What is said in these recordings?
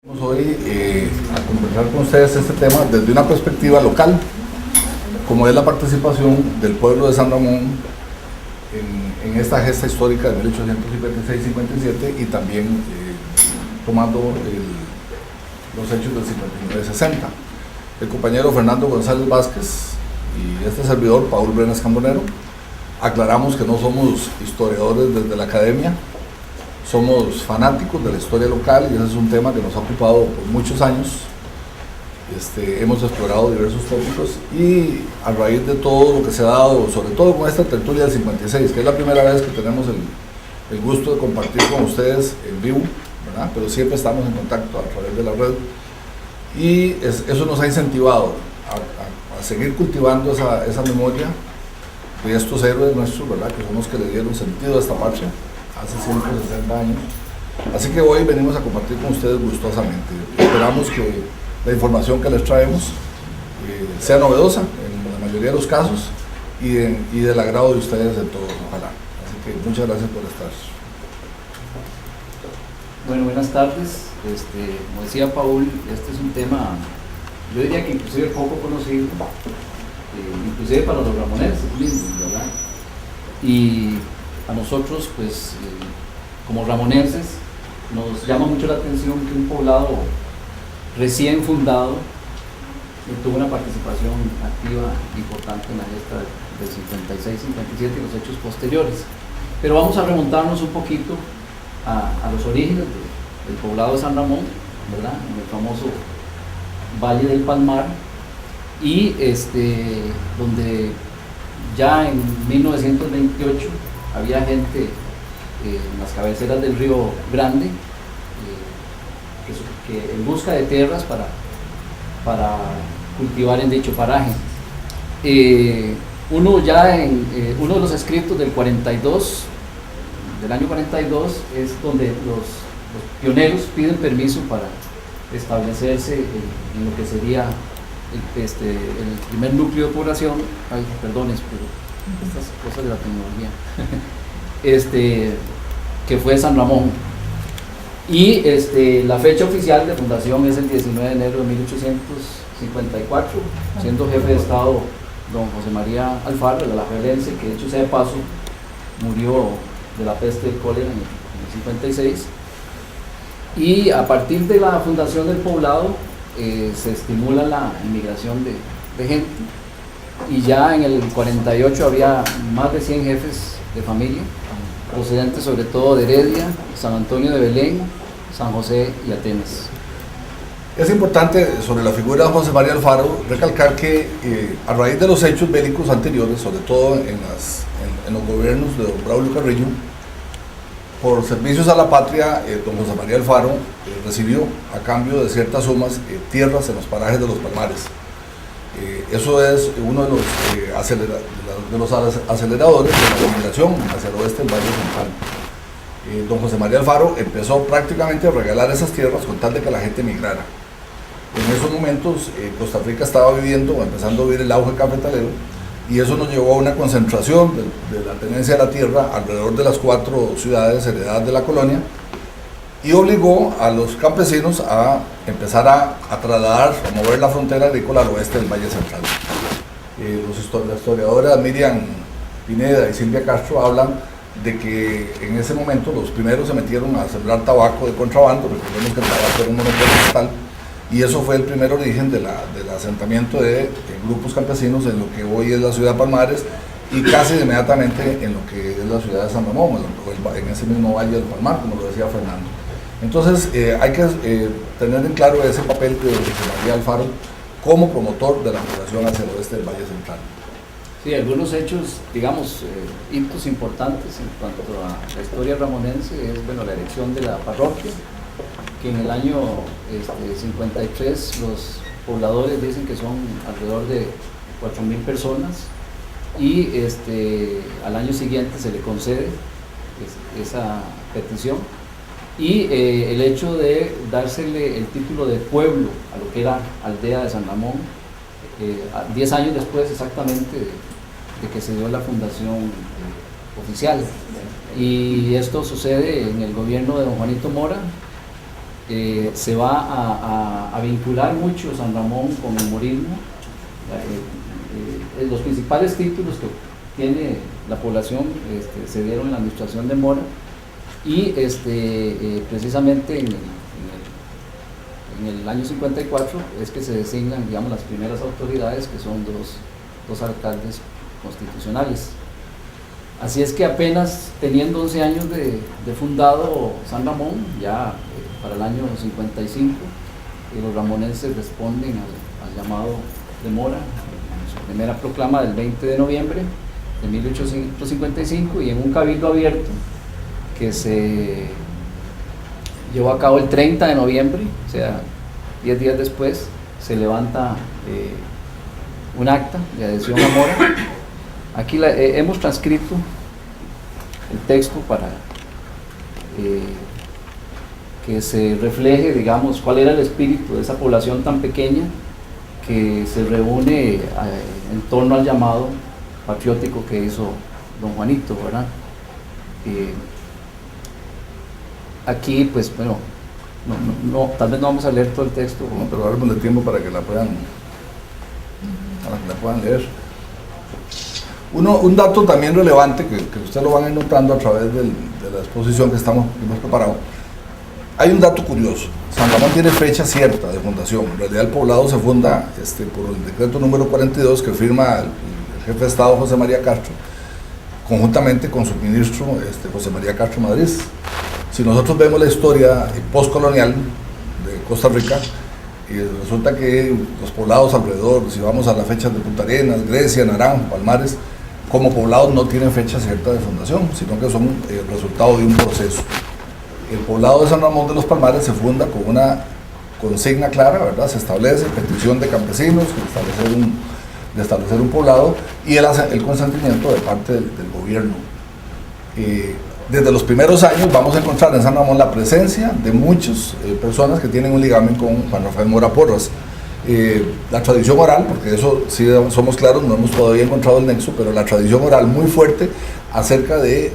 Vamos hoy a conversar con ustedes este tema desde una perspectiva local, como es la participación del pueblo de San Ramón en esta gesta histórica de 1856-57 y también tomando los hechos del 59-60. El compañero Fernando González Vázquez y este servidor, Paul Brenes Cambonero, aclaramos que no somos historiadores desde la academia, somos fanáticos de la historia local y ese es un tema que nos ha ocupado por muchos años. Hemos explorado diversos tópicos y a raíz de todo lo que se ha dado, sobre todo con esta tertulia del 56, que es la primera vez que tenemos el gusto de compartir con ustedes en vivo, ¿verdad? Pero siempre estamos en contacto a través de la red y eso nos ha incentivado a seguir cultivando esa memoria de estos héroes nuestros, ¿verdad? Que son los que le dieron sentido a esta marcha hace 160 años. Así que hoy venimos a compartir con ustedes gustosamente. Esperamos que la información que les traemos sea novedosa en la mayoría de los casos y del agrado de ustedes en todos, ojalá. Así que muchas gracias por estar. Bueno, buenas tardes. Como decía Paul, este es un tema, yo diría que inclusive poco conocido, inclusive para los ramoneses mismos, ¿verdad? Y a nosotros, pues, como ramonenses, nos llama mucho la atención que un poblado recién fundado tuvo una participación activa importante en la gesta del 56-57 y los hechos posteriores. Pero vamos a remontarnos un poquito a los orígenes del poblado de San Ramón, ¿verdad? En el famoso Valle del Palmar, y donde ya en 1928 había gente en las cabeceras del río Grande que en busca de tierras para cultivar en dicho paraje. Uno de los escritos del 42, del año 42, es donde los pioneros piden permiso para establecerse en lo que sería el primer núcleo de población. Ay, perdones, pero estas cosas de la tecnología, que fue San Ramón. Y la fecha oficial de fundación es el 19 de enero de 1854, siendo jefe de Estado don José María Alfaro, el alajuelense, que dicho sea de paso, murió de la peste del cólera en el 56. Y a partir de la fundación del poblado se estimula la inmigración de gente, y ya en el 48 había más de 100 jefes de familia, procedentes sobre todo de Heredia, San Antonio de Belén, San José y Atenas. Es importante sobre la figura de José María Alfaro recalcar que a raíz de los hechos bélicos anteriores, sobre todo en los gobiernos de don Braulio Carrillo, por servicios a la patria, don José María Alfaro recibió a cambio de ciertas sumas tierras en los parajes de los Palmares. Eso es uno de los aceleradores de la migración hacia el oeste del Valle Central. Don José María Alfaro empezó prácticamente a regalar esas tierras con tal de que la gente migrara. En esos momentos Costa Rica estaba viviendo o empezando a vivir el auge cafetalero, y eso nos llevó a una concentración de la tenencia de la tierra alrededor de las 4 ciudades heredadas de la colonia, y obligó a los campesinos a empezar a trasladar, a mover la frontera agrícola al oeste del Valle Central. Las historiadoras Miriam Pineda y Silvia Castro hablan de que en ese momento los primeros se metieron a sembrar tabaco de contrabando. Recordemos que el tabaco era un monopolio estatal, y eso fue el primer origen del asentamiento de grupos campesinos en lo que hoy es la ciudad de Palmares, y casi inmediatamente en lo que es la ciudad de San Ramón, en ese mismo Valle del Palmar, como lo decía Fernando. Entonces hay que tener en claro ese papel de José María Alfaro como promotor de la migración hacia el oeste del Valle Central. Sí, algunos hechos, digamos, hitos importantes en cuanto a la historia ramonense es, bueno, la elección de la parroquia, que en el año 53 los pobladores dicen que son alrededor de 4.000 personas, y al año siguiente se le concede esa petición, y el hecho de dársele el título de pueblo a lo que era aldea de San Ramón, 10 años después exactamente de que se dio la fundación oficial. Y esto sucede en el gobierno de don Juanito Mora, se va a vincular mucho San Ramón con el morismo. Los principales títulos que tiene la población se dieron en la administración de Mora, y precisamente en el año 54 es que se designan, digamos, las primeras autoridades, que son dos alcaldes constitucionales. Así es que apenas teniendo 11 años de fundado San Ramón, ya para el año 55, los ramonenses responden al llamado de Mora en su primera proclama del 20 de noviembre de 1855, y en un cabildo abierto que se llevó a cabo el 30 de noviembre, o sea, 10 días después, se levanta un acta de adhesión a Mora. Aquí hemos transcrito el texto para que se refleje, digamos, cuál era el espíritu de esa población tan pequeña que se reúne en torno al llamado patriótico que hizo don Juanito, ¿verdad? Aquí, pues, bueno, tal vez no vamos a leer todo el texto. No, pero darle tiempo para que la puedan leer. Un dato también relevante que ustedes lo van a ir notando a través de la exposición que hemos preparado. Hay un dato curioso. San Ramón tiene fecha cierta de fundación. En realidad el poblado se funda por el decreto número 42 que firma el jefe de Estado José María Castro, conjuntamente con su ministro José María Castro Madrid. Si nosotros vemos la historia postcolonial de Costa Rica, resulta que los poblados alrededor, si vamos a las fechas de Punta Arenas, Grecia, Naranjo, Palmares, como poblados no tienen fecha cierta de fundación, sino que son el resultado de un proceso. El poblado de San Ramón de los Palmares se funda con una consigna clara, ¿verdad? Se establece petición de campesinos de establecer un poblado, y él hace el consentimiento de parte del gobierno. Desde los primeros años vamos a encontrar en San Ramón la presencia de muchas personas que tienen un ligamen con Juan Rafael Mora Porras. La tradición oral, porque eso sí somos claros, no hemos todavía encontrado el nexo, pero la tradición oral muy fuerte acerca de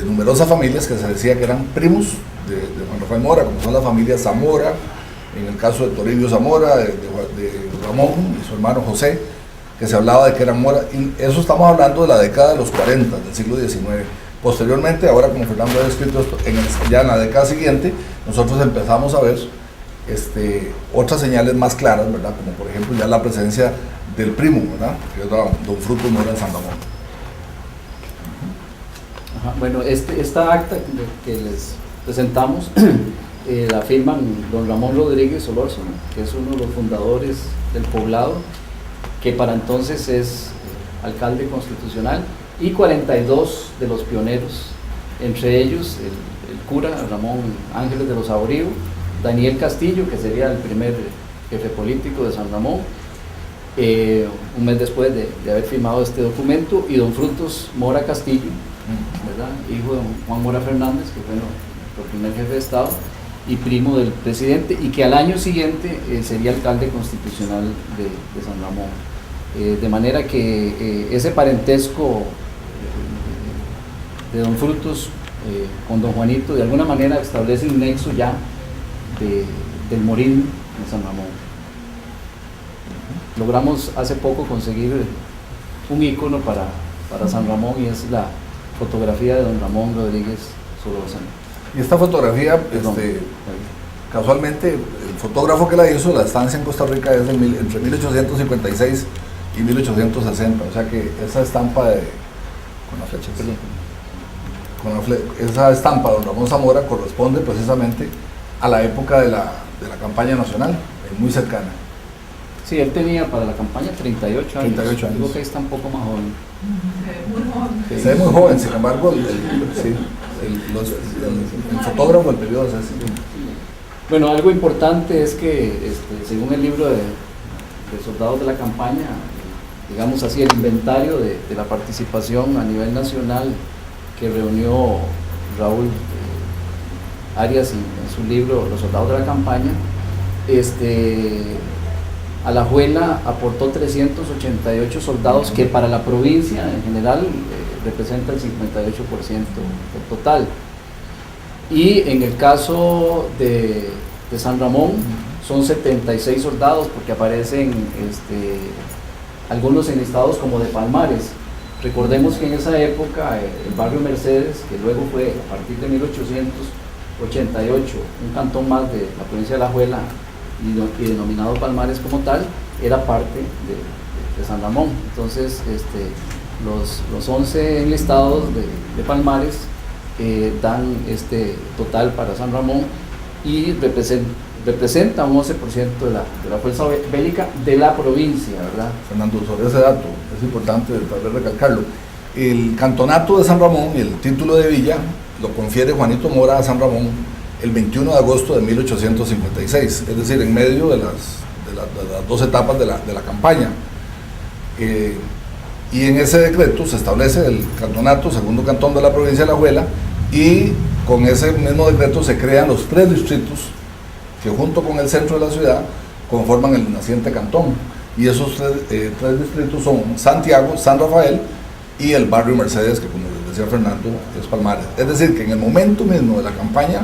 numerosas familias que se decía que eran primos de Juan Rafael Mora, como son las familias Zamora, en el caso de Toribio Zamora, de Ramón y su hermano José, que se hablaba de que eran Mora, y eso estamos hablando de la década de los 40, del siglo XIX. Posteriormente, ahora como Fernando ha descrito esto, ya en la década siguiente, nosotros empezamos a ver otras señales más claras, ¿verdad? Como por ejemplo ya la presencia del primo, ¿verdad? Que es don Frutos Mora en San Ramón. Bueno, esta acta que les presentamos la firman don Ramón Rodríguez Solórzano, que es uno de los fundadores del poblado, que para entonces es alcalde constitucional, y 42 de los pioneros, entre ellos el cura Ramón Ángeles de los Aborío, Daniel Castillo, que sería el primer jefe político de San Ramón, un mes después de haber firmado este documento, y don Frutos Mora Castillo, ¿verdad? Hijo de don Juan Mora Fernández, que fue nuestro primer jefe de Estado y primo del presidente, y que al año siguiente sería alcalde constitucional de San Ramón. De manera que ese parentesco de don Frutos con don Juanito de alguna manera establece un nexo ya del morismo en San Ramón. Logramos hace poco conseguir un ícono para San Ramón, y es la fotografía de don Ramón Rodríguez Solórzano. Y esta fotografía, casualmente, el fotógrafo que la hizo, la estancia en Costa Rica es entre 1856 y 1860, o sea que esa estampa con la flecha, esa estampa de don Ramón Zamora corresponde precisamente a la época de la campaña nacional, muy cercana. Sí, él tenía para la campaña 38 años. 38 años. Digo que está un poco más joven. Se ve muy joven, sin embargo, el fotógrafo del periodo es así. Bueno, algo importante es que, según el libro de soldados de la campaña, digamos así, el inventario de la participación a nivel nacional que reunió Raúl Arias en su libro Los soldados de la campaña, Alajuela aportó 388 soldados, que para la provincia en general representa el 58% del total. Y en el caso de San Ramón. Son 76 soldados porque aparecen algunos enlistados como de Palmares. Recordemos que en esa época el barrio Mercedes, que luego fue a partir de 1888 un cantón más de la provincia de Alajuela y denominado Palmares como tal, era parte de San Ramón. Entonces los 11 enlistados de Palmares dan total para San Ramón y representa un 11% de la fuerza bélica de la provincia, ¿verdad? Fernando, sobre ese dato, es importante tal vez recalcarlo. El cantonato de San Ramón y el título de villa lo confiere Juanito Mora a San Ramón el 21 de agosto de 1856, es decir, en medio de las 2 etapas de la campaña. Y en ese decreto se establece el cantonato, segundo cantón de la provincia de Alajuela, y con ese mismo decreto se crean los 3 distritos que junto con el centro de la ciudad conforman el naciente cantón. Y esos 3 distritos son Santiago, San Rafael y el barrio Mercedes, que como les decía Fernando, es Palmares. Es decir, que en el momento mismo de la campaña,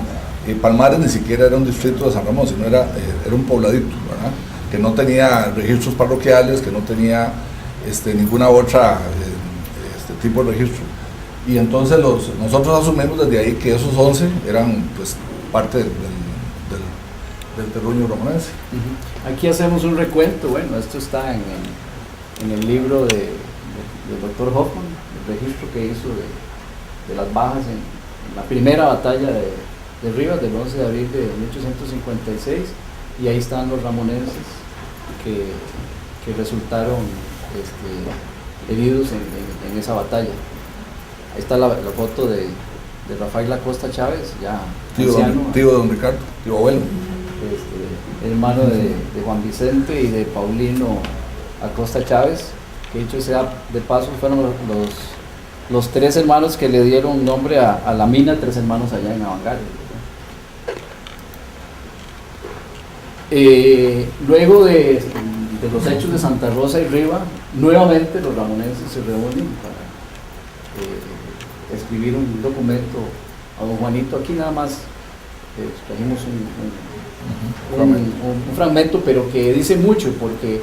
Palmares ni siquiera era un distrito de San Ramón, sino era un pobladito, ¿verdad? Que no tenía registros parroquiales, que no tenía ninguna otra tipo de registro. Y entonces nosotros asumimos desde ahí que esos 11 eran pues parte del terruño ramonense. Aquí hacemos un recuento. Bueno, esto está en el libro del doctor Hoffman, el registro que hizo de las bajas en la primera batalla de Rivas del 11 de abril de 1856, y ahí están los ramonenses que resultaron heridos en esa batalla. Ahí está la foto de Rafael Acosta Chávez, ya anciano, tío de don Ricardo, tío abuelo, hermano de Juan Vicente y de Paulino Acosta Chávez, que dicho sea de paso fueron los 3 hermanos que le dieron nombre a la mina 3 hermanos allá en Avangares. Luego de los hechos de Santa Rosa y Riva, nuevamente los ramonenses se reúnen para escribir un documento a don Juanito. Aquí nada más trajimos un fragmento, pero que dice mucho, porque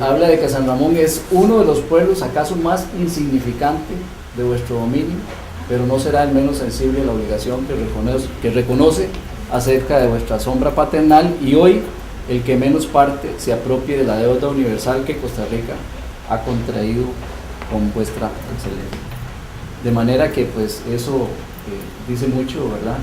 habla de que San Ramón es uno de los pueblos acaso más insignificante de vuestro dominio, pero no será el menos sensible a la obligación que reconoce acerca de vuestra sombra paternal, y hoy el que menos parte se apropie de la deuda universal que Costa Rica ha contraído con vuestra excelencia. De manera que pues eso dice mucho, ¿verdad?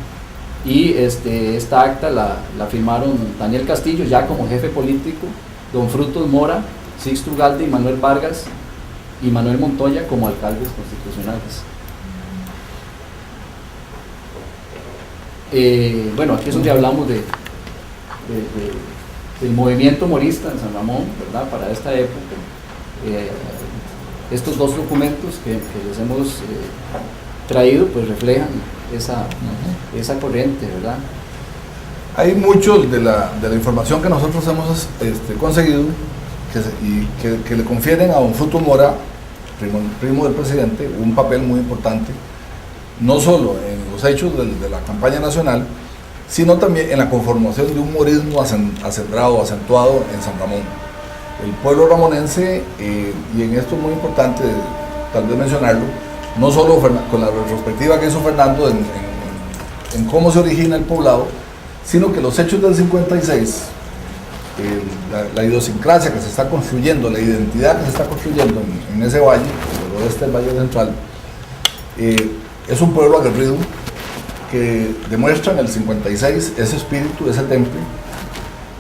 Y esta acta la firmaron Daniel Castillo ya como jefe político, don Frutos Mora, Sixto Ugalde y Manuel Vargas y Manuel Montoya como alcaldes constitucionales. Bueno, aquí es donde hablamos del movimiento morista en San Ramón, ¿verdad? Para esta época. Estos 2 documentos que les hemos traído pues reflejan esa corriente, ¿verdad? Hay mucho de la información que nosotros hemos conseguido que le confieren a don Frutos Mora, primo del presidente, un papel muy importante, no solo en los hechos de la campaña nacional, sino también en la conformación de un morismo acendrado, acentuado en San Ramón. El pueblo ramonense, y en esto es muy importante tal vez mencionarlo, no solo con la retrospectiva que hizo Fernando en cómo se origina el poblado, sino que los hechos del 56, la idiosincrasia que se está construyendo, la identidad que se está construyendo en ese valle, el oeste del Valle Central, es un pueblo aguerrido que demuestra en el 56 ese espíritu, ese temple,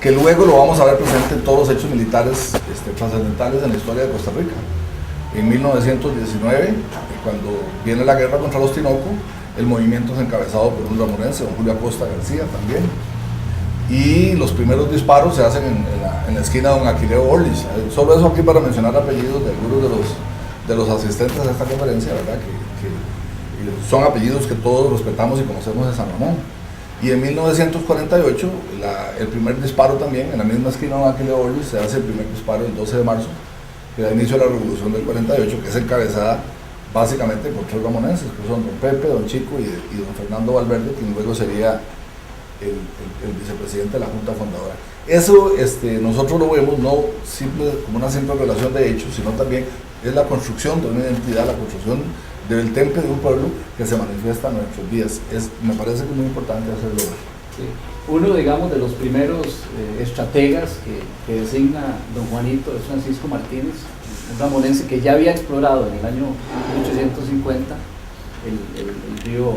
que luego lo vamos a ver presente en todos los hechos militares trascendentales en la historia de Costa Rica. En 1919, cuando viene la guerra contra los Tinoco, el movimiento es encabezado por un ramonense, don Julio Acosta García también, y los primeros disparos se hacen en la esquina de don Aquileo Orlis. Solo eso aquí para mencionar apellidos de algunos de los asistentes a esta conferencia, ¿verdad? Que son apellidos que todos respetamos y conocemos de San Ramón. Y en 1948, el primer disparo también, en la misma esquina de don Aquileo Orlis, se hace el primer disparo el 12 de marzo, que da inicio a la revolución del 48, que es encabezada básicamente por 3 ramonenses, que son don Pepe, don Chico y don Fernando Valverde, quien luego sería el vicepresidente de la Junta Fundadora. Eso nosotros lo vemos no como una simple relación de hechos, sino también es la construcción de una identidad, la construcción del temple de un pueblo que se manifiesta en nuestros días. Me parece que es muy importante hacerlo. Sí. Uno, digamos, de los primeros estrategas que designa don Juanito es Francisco Martínez, un ramonense que ya había explorado en el año 1850 el río.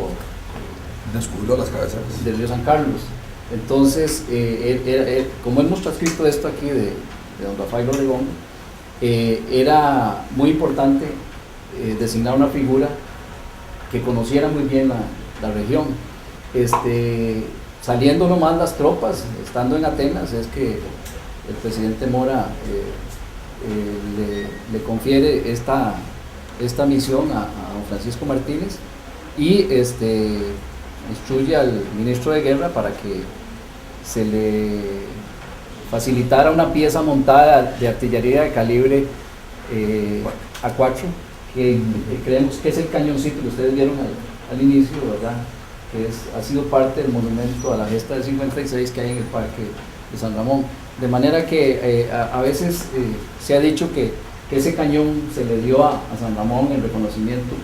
Descubrió las cabezas del río San Carlos. Entonces, como hemos transcrito esto aquí de don Rafael Obregón, era muy importante designar una figura que conociera muy bien la región. Saliendo nomás las tropas, estando en Atenas, es que el presidente Mora le confiere esta misión a don Francisco Martínez y instruye al ministro de Guerra para que se le facilitara una pieza montada de artillería de calibre A4, que creemos que es el cañoncito que ustedes vieron al inicio, ¿verdad? Que ha sido parte del monumento a la gesta del 56 que hay en el Parque de San Ramón. De manera que a veces se ha dicho que ese cañón se le dio a San Ramón en reconocimiento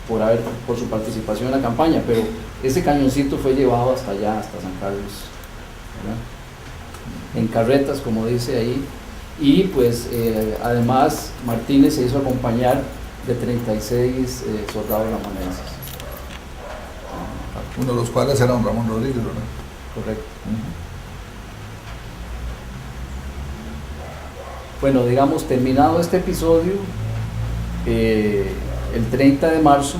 por su participación en la campaña, pero ese cañoncito fue llevado hasta allá, hasta San Carlos, ¿verdad? En carretas, como dice ahí, y pues además Martínez se hizo acompañar de 36 soldados ramonenses. Uno de los cuales era don Ramón Rodríguez, ¿verdad? Correcto. Bueno, digamos, terminado este episodio, el 30 de marzo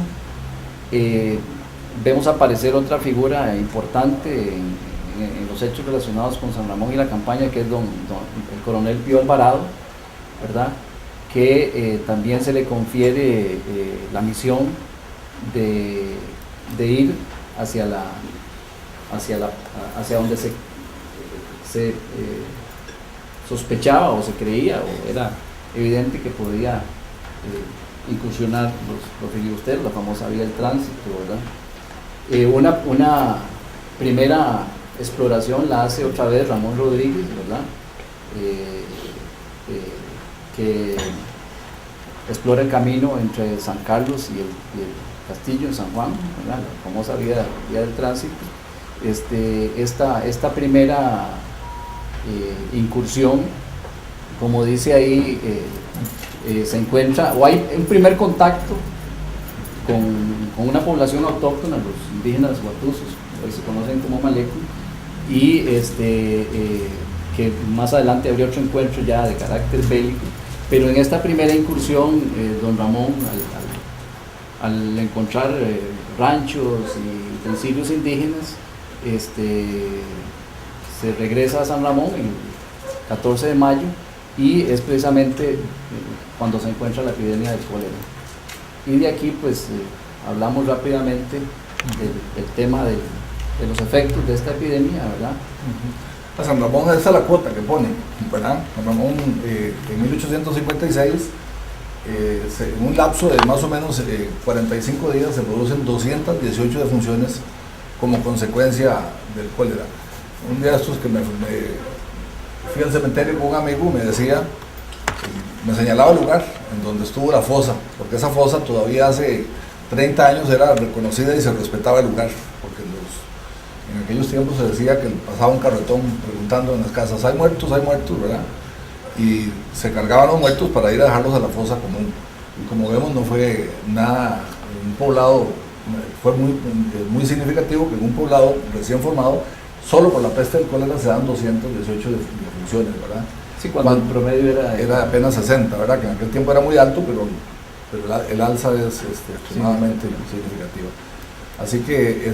vemos aparecer otra figura importante en los hechos relacionados con San Ramón y la campaña, que es el coronel Pío Alvarado, ¿verdad? Que también se le confiere la misión de ir hacia donde se sospechaba o se creía o era evidente que podía incursionar los filibusteros, la famosa vía del tránsito, ¿verdad? Una primera exploración la hace otra vez Ramón Rodríguez, ¿verdad? Que explora el camino entre San Carlos y el Castillo en San Juan, ¿verdad? La famosa vía del tránsito. Esta primera incursión, como dice ahí, se encuentra, o hay un primer contacto con una población autóctona, los indígenas huatusos, hoy se conocen como Maleco, y que más adelante habría otro encuentro ya de carácter bélico, pero en esta primera incursión, don Ramón, al encontrar ranchos y utensilios indígenas, se regresa a San Ramón el 14 de mayo y es precisamente cuando se encuentra la epidemia del cólera. Y de aquí pues hablamos rápidamente del tema de los efectos de esta epidemia, ¿verdad? A San Ramón, esa es la cuota que pone, ¿verdad? San Ramón en 1856, en un lapso de más o menos 45 días se producen 218 defunciones como consecuencia del cólera. Un día estos que me fui al cementerio con un amigo, me señalaba el lugar en donde estuvo la fosa, porque esa fosa todavía hace 30 años era reconocida y se respetaba el lugar, porque en aquellos tiempos se decía que pasaba un carretón preguntando en las casas, hay muertos, ¿verdad? Y se cargaban los muertos para ir a dejarlos a la fosa común. Y como vemos, no fue nada, un poblado, fue muy significativo que en un poblado recién formado, solo por la peste del cólera se dan 218 defunciones, ¿verdad? Sí, cuando el promedio era apenas 60, ¿verdad? Que en aquel tiempo era muy alto, pero el alza es extremadamente significativa. Así que,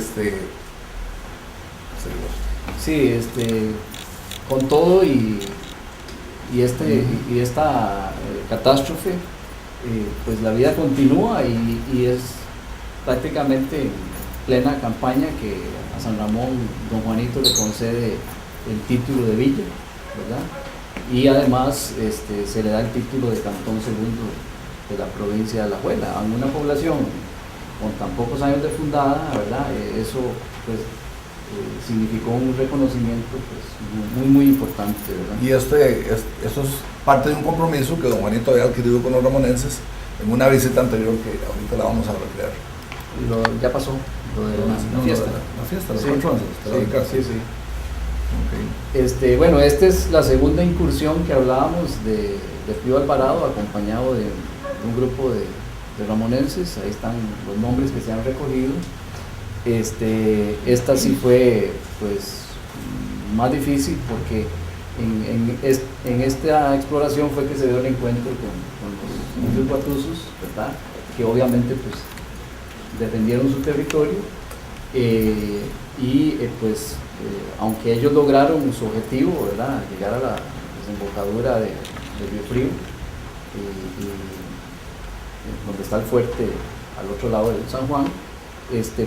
sí, con todo y esta catástrofe, pues la vida continúa y es prácticamente en plena campaña que a San Ramón don Juanito le concede el título de villa, ¿verdad? Y además se le da el título de cantón segundo de la provincia de Alajuela, a una población con tan pocos años de fundada, ¿verdad? Eso pues significó un reconocimiento pues, muy importante, ¿verdad? Y esto es parte de un compromiso que don Juanito había adquirido con los ramonenses en una visita anterior que ahorita la vamos a recrear. Ya pasó, lo de la fiesta. La fiesta, los Sí. 4 años. Sí. Okay. Bueno, esta es la segunda incursión que hablábamos de Pío Alvarado, acompañado de un grupo de ramonenses. Ahí están los nombres que se han recogido. Esta sí fue pues más difícil porque en esta exploración fue que se dio el encuentro con los indios guatusos, ¿verdad? Que obviamente pues defendieron su territorio aunque ellos lograron su objetivo, ¿verdad? Llegar a la desembocadura del Río Frío donde está el fuerte al otro lado del San Juan,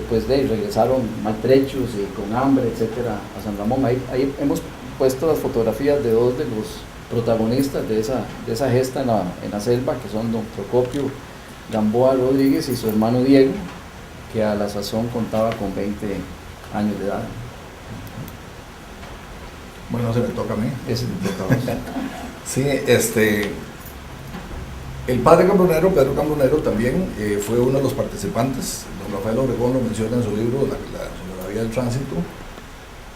pues regresaron maltrechos y con hambre, etcétera, a San Ramón. Ahí hemos puesto las fotografías de dos de los protagonistas de esa gesta en la selva, que son don Procopio Gamboa Rodríguez y su hermano Diego, que a la sazón contaba con 20 años de edad. Bueno, se me toca a mí. Ese te toca a vos. Sí, el padre Cambronero, Pedro Cambronero, también fue uno de los participantes. Don Rafael Obregón lo menciona en su libro sobre la vía del tránsito.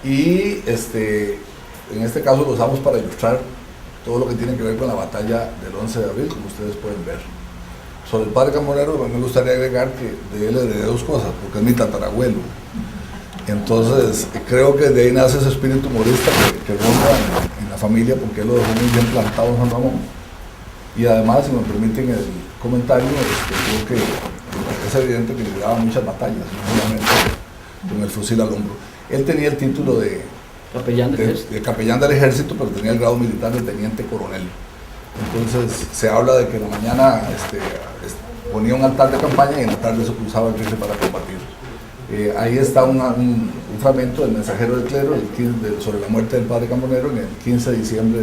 Y en este caso lo usamos para ilustrar todo lo que tiene que ver con la batalla del 11 de abril, como ustedes pueden ver. Sobre el padre Cambronero me gustaría agregar que de él heredé dos cosas, porque es mi tatarabuelo. Entonces creo que de ahí nace ese espíritu humorista que ronda en la familia, porque él lo dejó muy bien plantado en San Ramón. Y además, si me permiten el comentario, creo que es evidente que lideraba muchas batallas, no solamente con el fusil al hombro. Él tenía el título de capellán del ejército, pero tenía el grado militar de teniente coronel. Entonces se habla de que en la mañana ponía un altar de campaña y en la tarde se cruzaba el rifle para combatir. Ahí está un fragmento del Mensajero del Clero sobre la muerte del padre Cambronero en el 15 de diciembre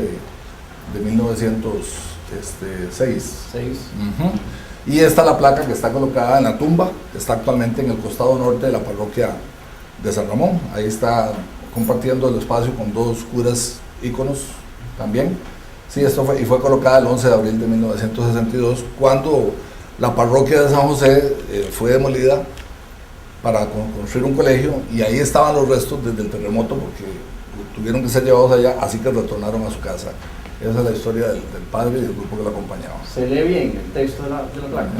de 1906. Y esta es la placa que está colocada en la tumba, está actualmente en el costado norte de la parroquia de San Ramón. Ahí está compartiendo el espacio con dos curas íconos también. Sí, fue colocada el 11 de abril de 1962, cuando la parroquia de San José fue demolida para construir un colegio, y ahí estaban los restos desde el terremoto, porque tuvieron que ser llevados allá, así que retornaron a su casa. Esa es la historia del padre y del grupo que lo acompañaba. ¿Se lee bien el texto de la placa?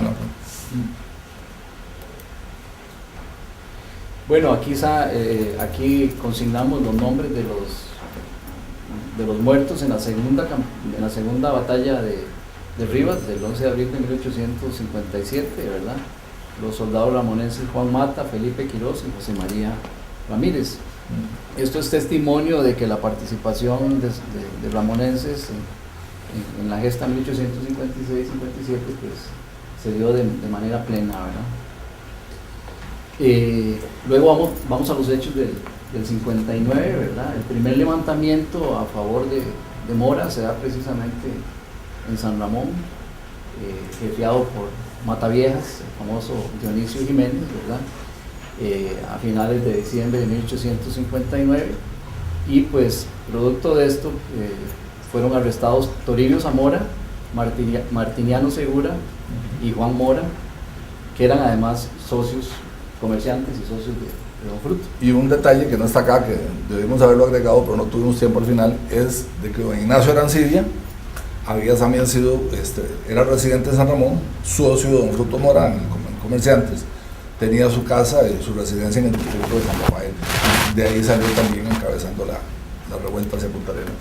Bueno, aquí consignamos los nombres de los muertos en la segunda batalla de Rivas, del 11 de abril de 1857, ¿verdad? Los soldados ramonenses Juan Mata, Felipe Quirós y José María Ramírez. Esto es testimonio de que la participación de ramonenses en la gesta 1856-57 pues, se dio de manera plena, ¿verdad? Luego vamos a los hechos del 59, ¿verdad? El primer levantamiento a favor de Mora se da precisamente en San Ramón, jefiado por Mataviejas, el famoso Dionisio Jiménez, ¿verdad? A finales de diciembre de 1859, y pues producto de esto fueron arrestados Toribio Zamora, Martiniano Segura y Juan Mora, que eran además socios, comerciantes y socios de Don Fruto. Y un detalle que no está acá, que debimos haberlo agregado, pero no tuvimos tiempo al final, es de que don Ignacio Arancibia había también sido, era residente de San Ramón, socio de Don Fruto Mora en Comerciantes, tenía su casa y su residencia en el distrito de San Rafael. De ahí salió también encabezando la revuelta hacia Punta Arenas.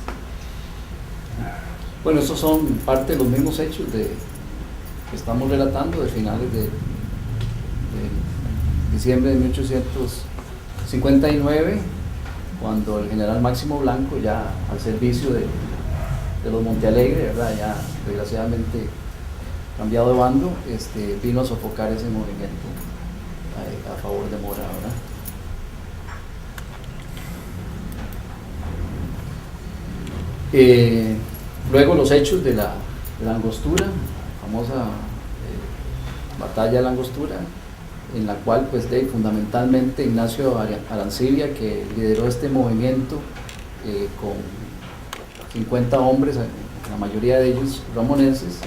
Bueno, esos son parte de los mismos hechos que estamos relatando de finales de diciembre de 1859, cuando el general Máximo Blanco, ya al servicio de los Montealegre, ¿verdad? Ya desgraciadamente cambiado de bando, vino a sofocar ese movimiento a favor de Mora, ¿verdad? Luego los hechos de la Angostura, la famosa batalla de la Angostura, en la cual pues fundamentalmente Ignacio Arancibia, que lideró este movimiento con 50 hombres, la mayoría de ellos ramonenses,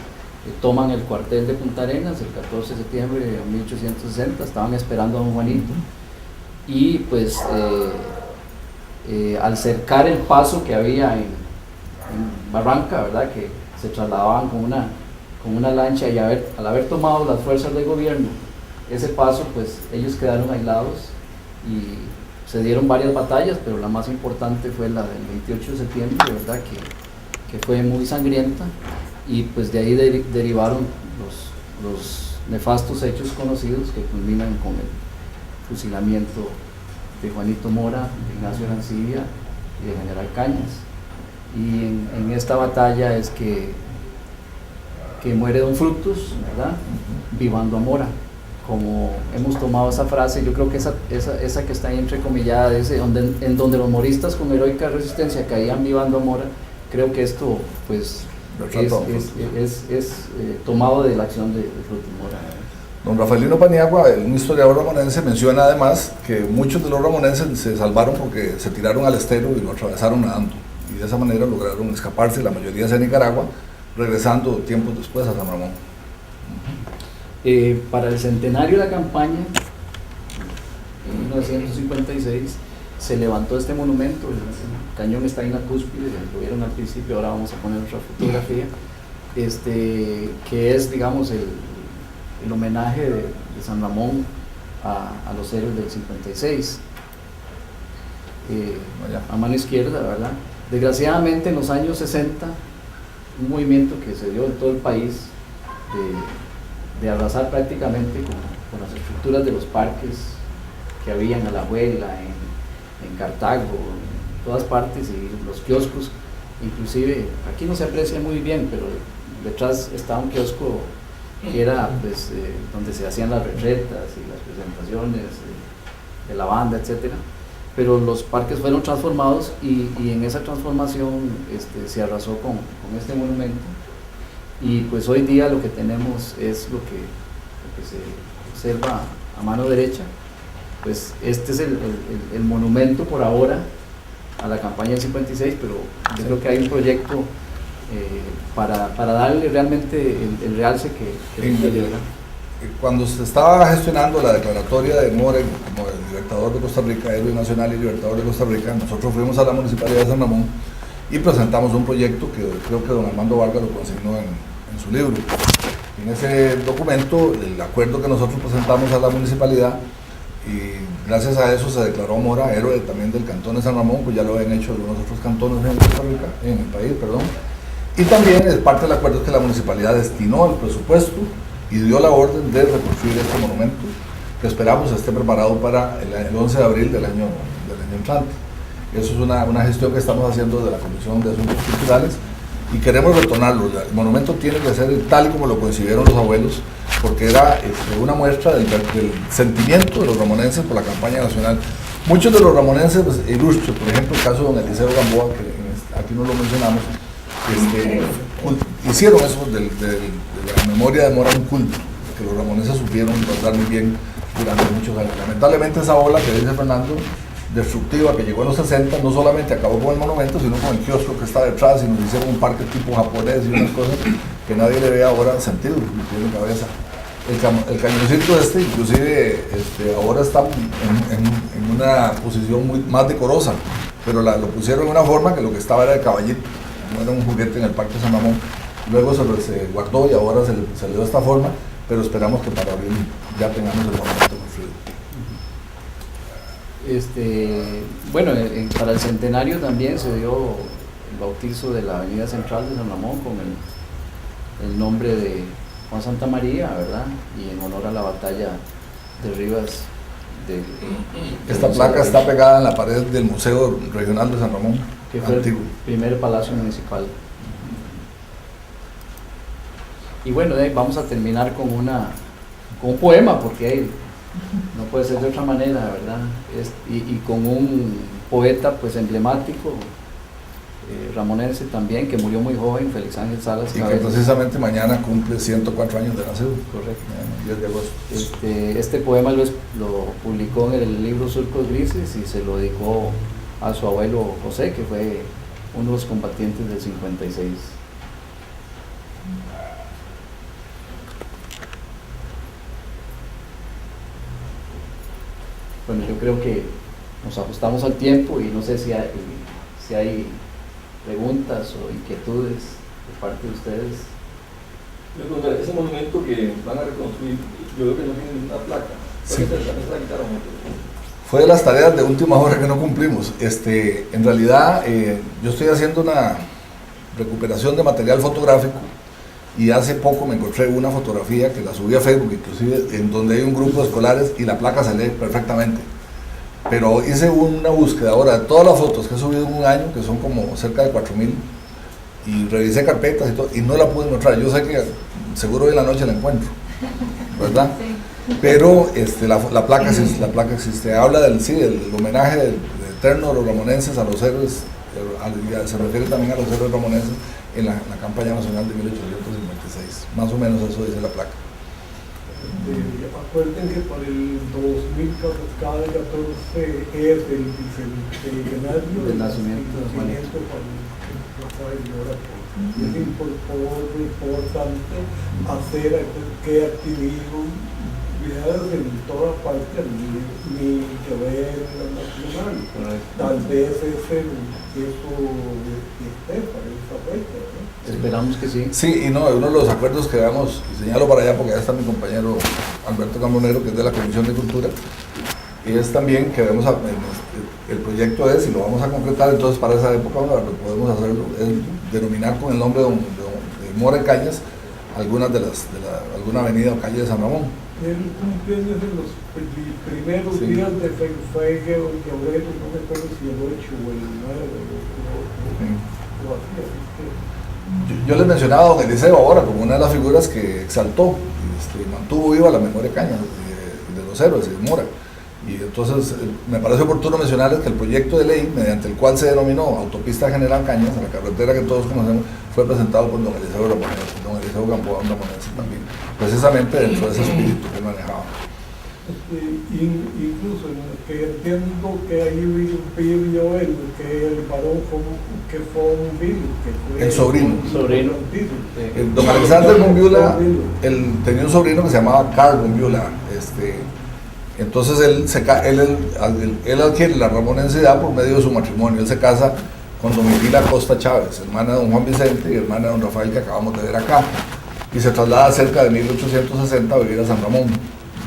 toman el cuartel de Punta Arenas el 14 de septiembre de 1860, estaban esperando a don Juanito, y pues al cercar el paso que había en Barranca, ¿verdad?, que se trasladaban con una lancha, y al haber tomado las fuerzas del gobierno ese paso, pues ellos quedaron aislados y se dieron varias batallas, pero la más importante fue la del 28 de septiembre, ¿verdad?, que fue muy sangrienta, y pues de ahí derivaron los nefastos hechos conocidos que culminan con el fusilamiento de Juanito Mora, de Ignacio Arancibia y de General Cañas. Y en esta batalla es que muere don Frutos, ¿verdad?, vivando a Mora. Como hemos tomado esa frase, yo creo que esa que está ahí entrecomillada, en donde los moristas con heroica resistencia caían vivando a Mora, creo que esto pues es tomado de la acción de Frutos Mora. Don Rafaelino Paniagua, un historiador ramonense, menciona además que muchos de los ramonenses se salvaron porque se tiraron al estero y lo atravesaron nadando, y de esa manera lograron escaparse, la mayoría hacia Nicaragua, regresando tiempos después a San Ramón. Para el centenario de la campaña, en 1956, se levantó este monumento, el cañón está en la cúspide, lo vieron al principio, ahora vamos a poner otra fotografía, que es, digamos, el homenaje de San Ramón a los héroes del 56. A mano izquierda, ¿verdad? Desgraciadamente en los años 60, un movimiento que se dio en todo el país de arrasar prácticamente con las estructuras de los parques que había en Alajuela, en Cartago, en todas partes, y los kioscos, inclusive aquí no se aprecia muy bien, pero detrás está un kiosco que era pues, donde se hacían las retretas y las presentaciones de la banda, etcétera. Pero los parques fueron transformados, y en esa transformación se arrasó con este monumento, y pues hoy día lo que tenemos es lo que se observa a mano derecha. Pues este es el monumento por ahora a la campaña del 56, pero yo creo que hay un proyecto para darle realmente el realce que cuando se estaba gestionando la declaratoria de Mora como el libertador de Costa Rica, héroe nacional y libertador de Costa Rica, nosotros fuimos a la Municipalidad de San Ramón y presentamos un proyecto que creo que don Armando Vargas lo consignó en su libro. En ese documento, el acuerdo que nosotros presentamos a la municipalidad, y gracias a eso se declaró Mora héroe también del cantón de San Ramón, pues ya lo habían hecho algunos otros cantones en Costa Rica, en el país, perdón. Y también parte del acuerdo es que la municipalidad destinó el presupuesto y dio la orden de reconstruir este monumento, que esperamos esté preparado para el 11 de abril del año entrante. Eso es una gestión que estamos haciendo de la Comisión de Asuntos Culturales, y queremos retornarlo. El monumento tiene que ser tal como lo concibieron los abuelos, porque era una muestra del sentimiento de los ramonenses por la campaña nacional. Muchos de los ramonenses pues, ilustres, por ejemplo el caso de don Eliseo Gamboa, que aquí no lo mencionamos, hicieron eso de la memoria de Mora un culto, que los ramonenses supieron tratar muy bien durante muchos años. Lamentablemente esa ola que dice Fernando, destructiva, que llegó en los 60, no solamente acabó con el monumento, sino con el kiosco que está detrás, y nos hicieron un parque tipo japonés y unas cosas que nadie le ve ahora sentido, ni tiene cabeza. El cañoncito inclusive ahora está en una posición más decorosa, pero lo pusieron en una forma que lo que estaba era de caballito, no era un juguete en el Parque San Ramón. Luego se guardó y ahora se le dio esta forma, pero esperamos que para abril ya tengamos el monumento construido. Bueno, para el centenario también se dio el bautizo de la avenida central de San Ramón con el nombre de Juan Santa María, ¿verdad? Y en honor a la batalla de Rivas. Esta placa está pegada en la pared del Museo Regional de San Ramón, que fue antiguo. El primer palacio municipal. Y bueno, vamos a terminar con un poema, porque no puede ser de otra manera, ¿verdad? Y con un poeta pues emblemático, ramonense también, que murió muy joven, Félix Ángel Salas Y que Cabezas. precisamente mañana cumple 104 años de nacido. Correcto. 10 de agosto. Este poema lo publicó en el libro Surcos Grises y se lo dedicó a su abuelo José, que fue uno de los combatientes del 56. Bueno, yo creo que nos ajustamos al tiempo y no sé si hay preguntas o inquietudes de parte de ustedes. Ese monumento que van a reconstruir, yo creo que no tiene una placa. Sí. ¿Por qué se la quitaron? Fue de las tareas de última hora que no cumplimos. En realidad, yo estoy haciendo una recuperación de material fotográfico y hace poco me encontré una fotografía que la subí a Facebook, inclusive, en donde hay un grupo de escolares y la placa se lee perfectamente. Pero hice una búsqueda ahora de todas las fotos que he subido en un año, que son como cerca de 4,000, y revisé carpetas y todo, y no la pude encontrar. Yo sé que seguro hoy en la noche la encuentro, ¿verdad? Sí. Pero la placa existe. Habla del homenaje del eterno de los ramonenses a los héroes, se refiere también a los héroes ramonenses en la campaña nacional de 1856. Más o menos eso dice la placa. Acuerden que para el 2014 es el bicentenario del nacimiento de Rafael Mora. Es importante hacer actividades en todas partes, ni que ver nacional. Tal vez eso esté para esa fecha, ¿no? Esperamos que sí. Sí, y no, uno de los acuerdos que damos, y señalo para allá porque ya está mi compañero Alberto Cambonero, que es de la Comisión de Cultura, y es también que el proyecto es, y lo vamos a concretar, entonces para esa época lo podemos hacerlo, es denominar con el nombre de Mora y Cañas alguna avenida o calle de San Ramón. El cumpleaños de los primeros días de febrero, no me acuerdo si el 8 o el 9 o así, así que... Yo les mencionaba a don Eliseo ahora como una de las figuras que exaltó y mantuvo viva la memoria de Cañas, de los héroes, de Mora. Y entonces me parece oportuno mencionarles que el proyecto de ley, mediante el cual se denominó Autopista General Cañas, la carretera que todos conocemos, fue presentado por don Eliseo Ramonense, don Eliseo Gamboa Ramonense también, precisamente dentro de ese espíritu que él manejaba. Incluso que entiendo que ahí vivió el varón que fue un virus, que fue el sobrino. Don Alexander Alexander Bombiula, él tenía un sobrino que se llamaba Carl Bombiula. Entonces él adquiere la ramonensidad por medio de su matrimonio. Él se casa con Domitila Costa Chávez, hermana de don Juan Vicente y hermana de don Rafael, que acabamos de ver acá, y se traslada cerca de 1860 a vivir a San Ramón.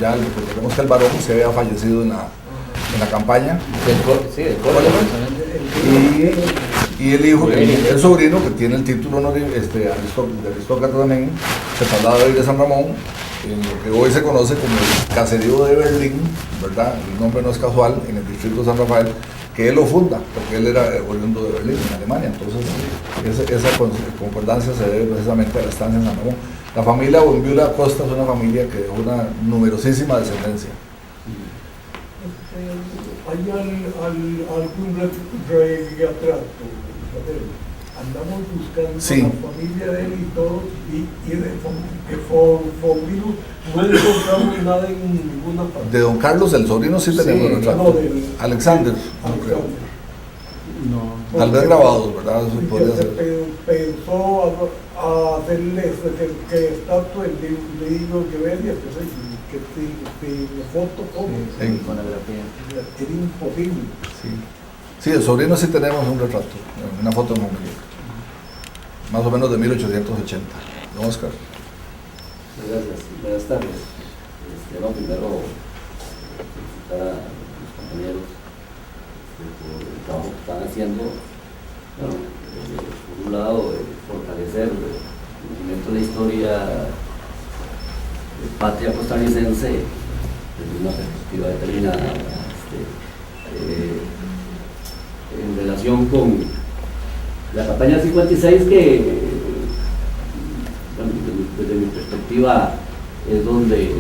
Ya recordemos que el varón se había fallecido en la campaña. Y el hijo, el sobrino, que tiene el título de aristócrata también, se traslada a vivir a San Ramón, en lo que hoy se conoce como el caserío de Berlín, ¿verdad? El nombre no es casual, en el distrito de San Rafael, que él lo funda, porque él era oriundo de Berlín, en Alemania. Entonces, esa concordancia se debe precisamente a la estancia en San Ramón. La familia Bombiula Costa es una familia que dejó una numerosísima descendencia. ¿Hay algún retrato? Andamos buscando sí. La familia de él y todos, y que Bombilu no encontramos nada en ninguna parte. De don Carlos, el sobrino, sí tenemos el retrato. No, Alexander, no creo. No. Tal vez grabados, ¿verdad? Eso podría ser. Pensó a hacerle que estatua el libro que veía, que foto como en iconografía. Era imposible. Sí, el sobrino sí tenemos un retrato, una foto de familia. Más o menos de 1880. Don Oscar. Gracias, buenas tardes. Primero felicitar a los compañeros por el trabajo que están haciendo. Bueno, por un lado, fortalecer el conocimiento de la historia patria costarricense desde una perspectiva determinada, en relación con la campaña 56, que bueno, desde mi perspectiva es donde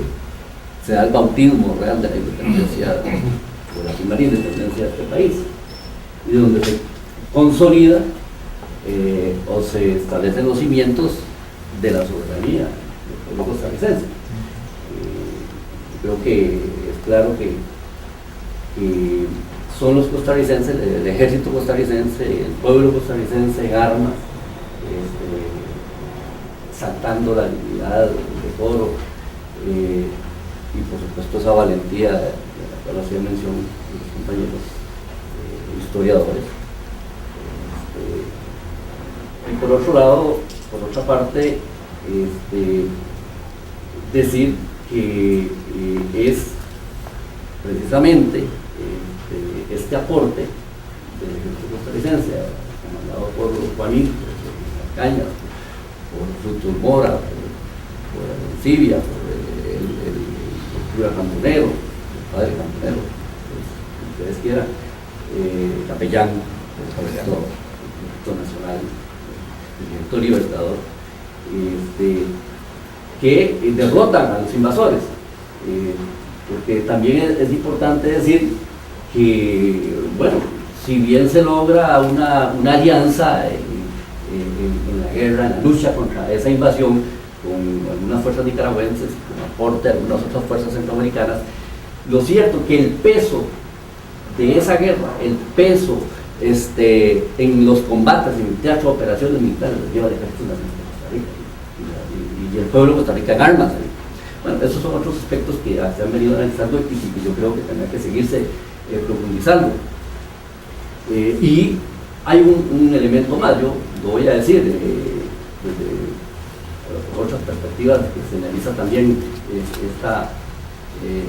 se da el bautismo real de la independencia, o la primera independencia de este país, y donde se consolida o se establecen los cimientos de la soberanía del pueblo costarricense. Creo que es claro que son los costarricenses, el ejército costarricense, el pueblo costarricense en armas, saltando la dignidad de coro, y por supuesto esa valentía de la cual hacía mención los compañeros historiadores. Y por otro lado, por otra parte, decir que es precisamente este aporte del ejército costarricense, comandado por Juanito, por Cañas, por Frutos Mora, por Arancibia, por el cura Camponero, el padre Camponero, como ustedes quieran, capellán del Ejército Nacional, el Ejército Libertador, que derrotan a los invasores, porque también es importante decir que, bueno, si bien se logra una alianza en la guerra, en la lucha contra esa invasión, con algunas fuerzas nicaragüenses, con aporte de algunas otras fuerzas centroamericanas, lo cierto es que el peso de esa guerra, el peso en los combates, en el teatro de operaciones militares, los lleva el Ejército Nacional de Costa Rica y el pueblo de Costa Rica en armas. Bueno, esos son otros aspectos que se han venido analizando y que yo creo que tendrá que seguirse profundizando. Y hay un elemento más, yo lo voy a decir, desde otras perspectivas que se analiza también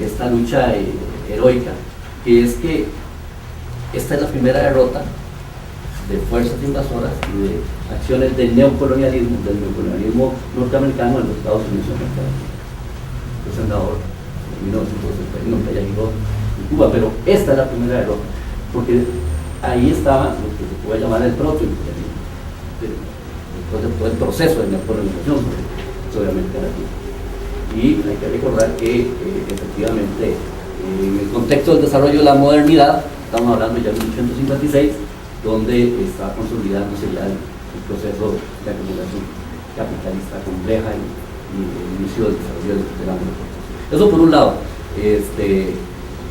esta lucha heroica, que es que esta es la primera derrota de fuerzas invasoras y de acciones del neocolonialismo norteamericano en los Estados Unidos de América Latina. El senador en 1961 ya llegó en Cuba, pero esta es la primera derrota, porque ahí estaba lo que se puede llamar el protoimperialismo, después de todo el proceso de neocolonización sobre América Latina. Y hay que recordar que efectivamente en el contexto del desarrollo de la modernidad, estamos hablando ya de 1856, donde está consolidándose ya el proceso de acumulación capitalista compleja y el inicio del desarrollo de la modernidad. Eso por un lado.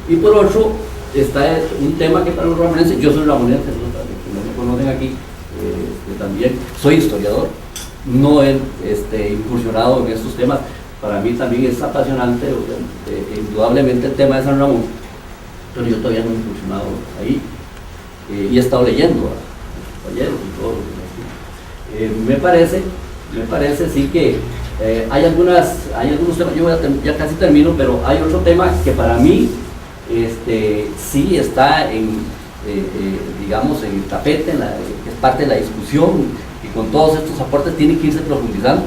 Y por otro, está un tema que para los ramonenses, yo soy ramonense, los que no me conocen aquí, también soy historiador, no he incursionado en estos temas. Para mí también es apasionante, indudablemente, el tema de San Ramón, pero yo todavía no he incursionado ahí, y he estado leyendo a los compañeros y todo lo que me parece sí que hay algunos temas, yo ya casi termino, pero hay otro tema que para mí sí está digamos, en el tapete, que es parte de la discusión, y con todos estos aportes tiene que irse profundizando.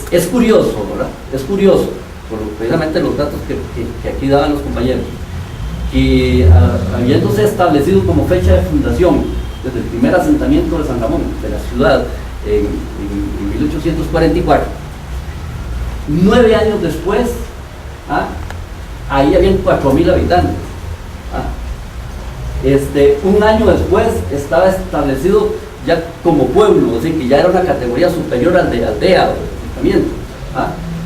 Es curioso, ¿verdad? Es curioso, por precisamente los datos que aquí daban los compañeros, que habiéndose establecido como fecha de fundación desde el primer asentamiento de San Ramón, de la ciudad, en 1844, 9 años después, ahí habían 4.000 habitantes. Un año después estaba establecido ya como pueblo, es decir, que ya era una categoría superior al de aldea o de asentamiento,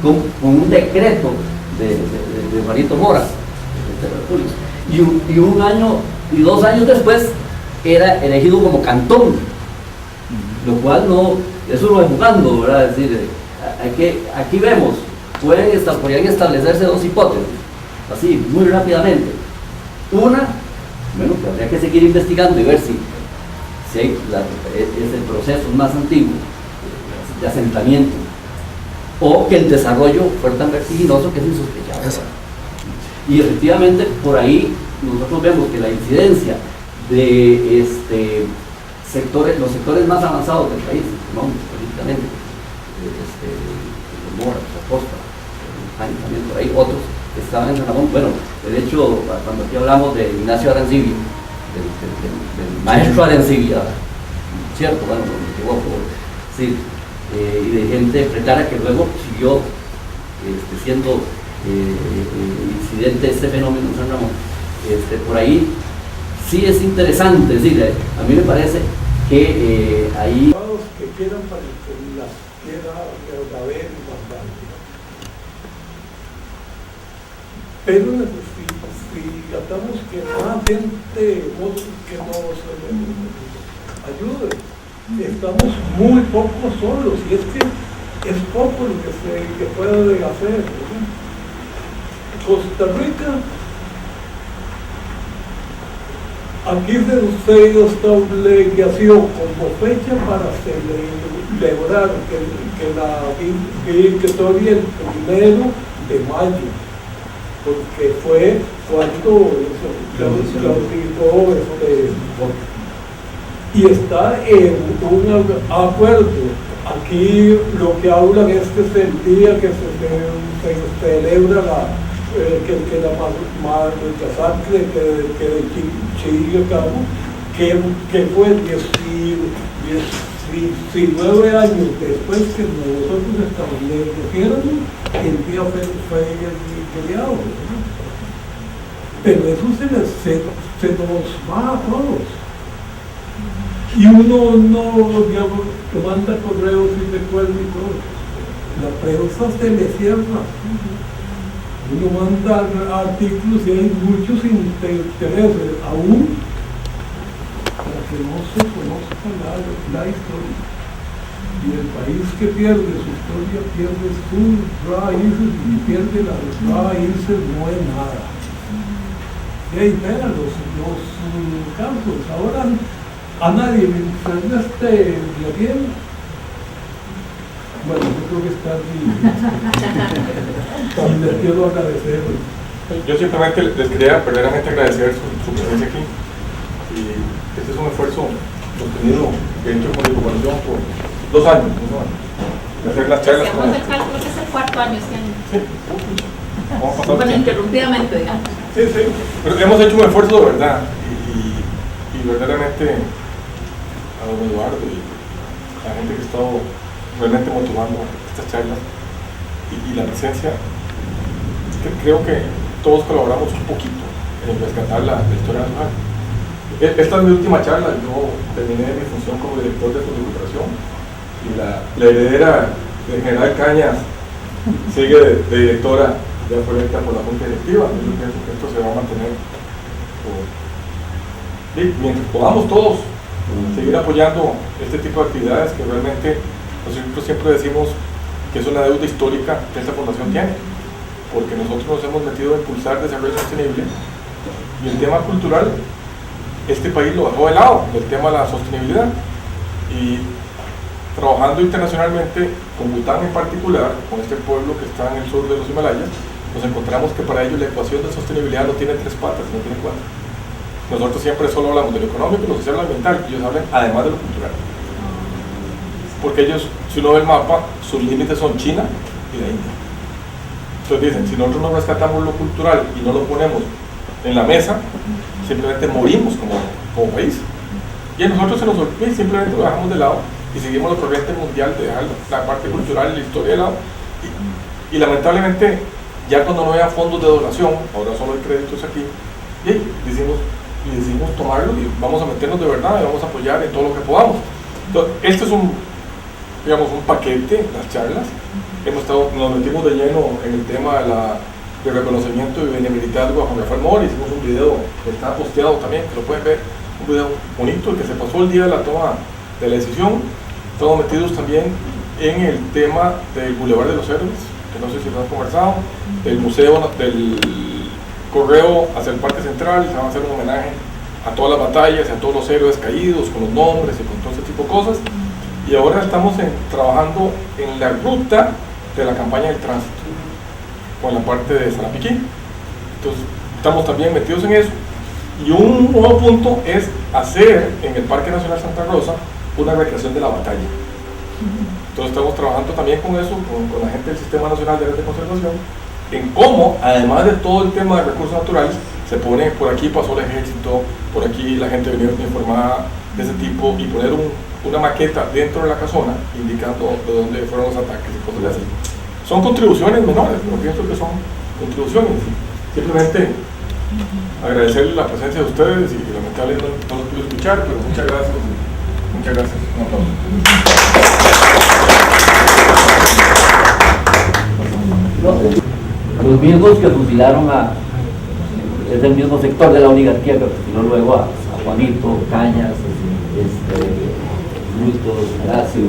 con un decreto de Juanito Mora, y 1 año y 2 años después era elegido como cantón, lo cual eso no es jugando, ¿verdad? Es decir, aquí vemos, podrían establecerse dos hipótesis, así, muy rápidamente. Una, bueno, que habría que seguir investigando y ver si es el proceso más antiguo de asentamiento, o que el desarrollo fue tan vertiginoso que es insospechado. Y efectivamente por ahí nosotros vemos que la incidencia de los sectores más avanzados del país, políticamente, Mora, la Costa, también por ahí otros que estaban en San Ramón. Bueno, de hecho, cuando aquí hablamos de Ignacio Arancibia, del maestro Arancibia, cierto, bueno, no me equivoco, sí, y de gente precaria que luego siguió siendo incidente este fenómeno en San Ramón. Por ahí sí es interesante, es decir, a mí me parece que ahí... Que quieran para que las quiera ver y mandar. Pero si tratamos que más gente que nos ayude, estamos muy poco solos y es que es poco lo que se puede hacer, ¿no? Costa Rica, aquí se establece que ha sido como fecha para celebrar que la victoria el 1 de mayo, porque fue cuando claudificó y está en un acuerdo. Aquí lo que hablan es que es el día que se celebra la masacre que de Chile acabó, que fue 19 años después que nosotros estableciéramos el día fue feriado, ¿no? Pero eso se nos va a todos. Y uno no, digamos, que manda correos y recuerda y todo. La prensa se le cierra. Uno manda artículos y hay muchos intereses aún para que no se conozca la historia. Y el país que pierde su historia pierde sus raíces y pierde las raíces no es nada. Y ahí vean los casos. Ahora a nadie le interesa bien. Bueno, yo creo que está bien. Y les quiero agradecer. Yo simplemente les quería verdaderamente agradecer su presencia aquí. Y este es un esfuerzo sostenido que he hecho con mi cooperación por 2 años. De hacer las charlas. Hacemos el cálculo que es el 4º año este año. Sí. Vamos a pasar. Bueno, interrumpidamente, digamos. Sí. Pero hemos hecho un esfuerzo de verdad. Y verdaderamente a don Eduardo y a la gente que ha estado realmente motivando estas charlas y la presencia, creo que todos colaboramos un poquito en rescatar la historia nacional. Esta es mi última charla. Yo terminé mi función como director de recuperación y la heredera del general Cañas sigue de directora ya fue electa por la Junta Directiva. Yo pienso que esto se va a mantener mientras podamos todos seguir apoyando este tipo de actividades que realmente nosotros siempre decimos que es una deuda histórica que esta fundación tiene, porque nosotros nos hemos metido a impulsar desarrollo sostenible y el tema cultural este país lo dejó de lado, el tema de la sostenibilidad, y trabajando internacionalmente con Bután en particular, con este pueblo que está en el sur de los Himalayas, nos encontramos que para ellos la ecuación de sostenibilidad no tiene 3 patas, no tiene 4. Nosotros siempre solo hablamos de lo económico, lo social, lo ambiental, y ellos hablan además de lo cultural. Porque ellos, si uno ve el mapa, sus límites son China y la India. Entonces dicen, si nosotros no rescatamos lo cultural y no lo ponemos en la mesa, simplemente morimos como país. Y a nosotros se nos olvida, simplemente lo dejamos de lado y seguimos la corriente mundial de dejar la parte cultural y la historia de lado. Y lamentablemente, ya cuando no haya fondos de donación, ahora solo hay créditos aquí, y decidimos tomarlo y vamos a meternos de verdad y vamos a apoyar en todo lo que podamos. Entonces, este es un paquete, las charlas. Nos metimos de lleno en el tema de reconocimiento y benemeritazgo a Juan Rafael Mora. Hicimos un video que está posteado también, que lo pueden ver, un video bonito, el que se pasó el día de la toma de la decisión. Estamos metidos también en el tema del Boulevard de los Héroes, que no sé si lo han conversado, del museo, del correo hacia el Parque Central. Se va a hacer un homenaje a todas las batallas y a todos los héroes caídos, con los nombres y con todo ese tipo de cosas. Y ahora estamos trabajando en la ruta de la campaña del tránsito, con la parte de Sarapiquí. Entonces, estamos también metidos en eso. Y un nuevo punto es hacer en el Parque Nacional Santa Rosa una recreación de la batalla. Entonces, estamos trabajando también con eso, con la gente del Sistema Nacional de Áreas de Conservación, en cómo, además de todo el tema de recursos naturales, se pone, por aquí pasó el ejército, por aquí la gente venía informada de ese tipo, y poner una maqueta dentro de la casona indicando de dónde fueron los ataques y cosas así. Son contribuciones menores, pero pienso que son contribuciones. Simplemente agradecerles la presencia de ustedes y la lamentablemente no los pude escuchar, pero muchas gracias. Muchas gracias. Un aplauso. Los mismos que fusilaron es el mismo sector de la oligarquía que fusiló luego a Juanito, Cañas, Brutos, Horacio,